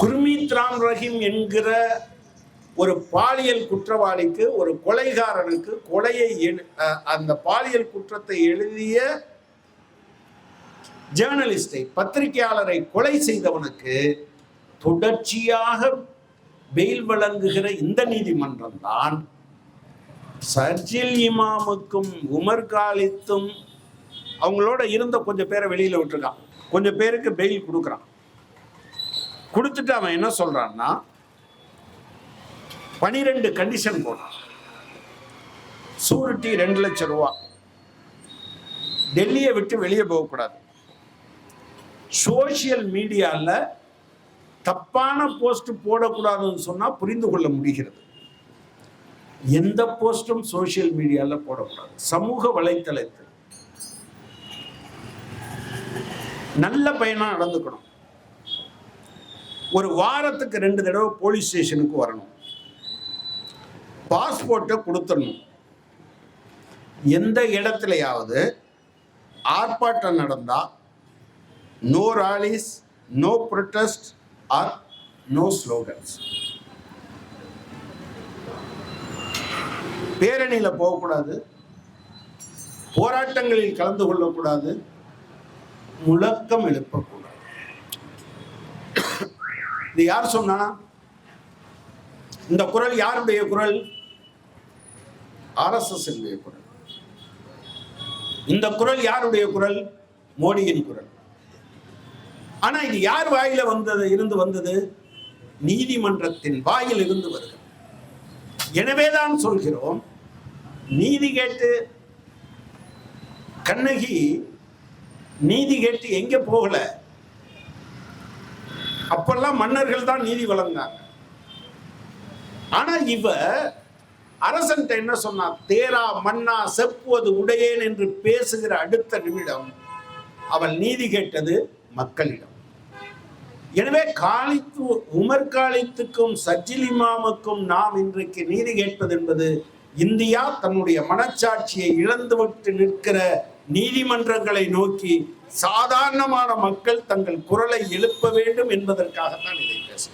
குர்மீத் ராம் ரஹீம் என்கிற ஒரு பாலியல் குற்றவாளிக்கு, ஒரு கொலைகாரனுக்கு, அந்த பாலியல் குற்றத்தை எழுதிய ஜேர்னலிஸ்டை, பத்திரிகையாளரை கொலை செய்தவனுக்கு தொடர்ச்சியாக பெயில் வழங்குகிற இந்த நீதிமன்றம் தான் ஷர்ஜில் இமாமுக்கும் உமர் காலித்தும் அவங்களோட இருந்த கொஞ்சம் பேரை வெளியில விட்டுருக்கான், கொஞ்சம் பேருக்கு பெயில் கொடுக்குறான். கொடுத்துட்டு அவன் என்ன சொல்றான்னா 12 கண்டிஷன் போடுறான். சூரிட்டி 2 லட்சம் ரூபா, டெல்லியை விட்டு வெளியே போகக்கூடாது, சோசியல் மீடியால தப்பான போஸ்ட் போடக்கூடாதுன்னு சொன்னா புரிந்து கொள்ள முடிகிறது. எந்த போஸ்டும் சோசியல் மீடியால போடக்கூடாது. சமூக வலைத்தளத்தில் நல்ல பையனா நடந்துக்கணும். ஒரு வாரத்துக்கு 2 தடவை போலீஸ் ஸ்டேஷனுக்கு வரணும். பாஸ்போர்ட்டை கொடுத்துடணும். எந்த இடத்துலையாவது ஆர்ப்பாட்டம் நடந்தா no rallies, no protest or no slogans. பேரணியில் போகக்கூடாது, போராட்டங்களில் கலந்து கொள்ளக்கூடாது, முழக்கம் எழுப்பக்கூடாது. இது யார் சொன்னா? இந்த குரல் யாருடைய குரல்? RSS குரல். இந்த குரல் யாருடைய குரல்? மோடியின் குரல். ஆனா இது யார் வாயில வந்தது? நீதிமன்றத்தின் வாயில் இருந்து வருகிறது. எனவேதான் சொல்கிறோம், நீதி கேட்டு கண்ணகி நீதி கேட்டு எங்க போகல. அப்பெல்லாம் மன்னர்கள் தான் நீதி வழங்கினாங்க. ஆனா இவ அரசன் என்ன சொன்னா? தேரா மன்னா செப்புவது உடையேன் என்று பேசுகிற அடுத்த நிமிடம் அவள் நீதி கேட்டது மக்களிடம். எனவே உமர் காலித்துக்கும் ஷர்ஜில் இமாமுக்கும் நாம் இன்றைக்கு நீதி கேட்பது என்பது இந்தியா தன்னுடைய மனச்சாட்சியை இழந்துவிட்டு நிற்கிற நீதிமன்றங்களை நோக்கி சாதாரணமான மக்கள் தங்கள் குரலை எழுப்ப வேண்டும் என்பதற்காகத்தான் இதை பேசுகிறோம்.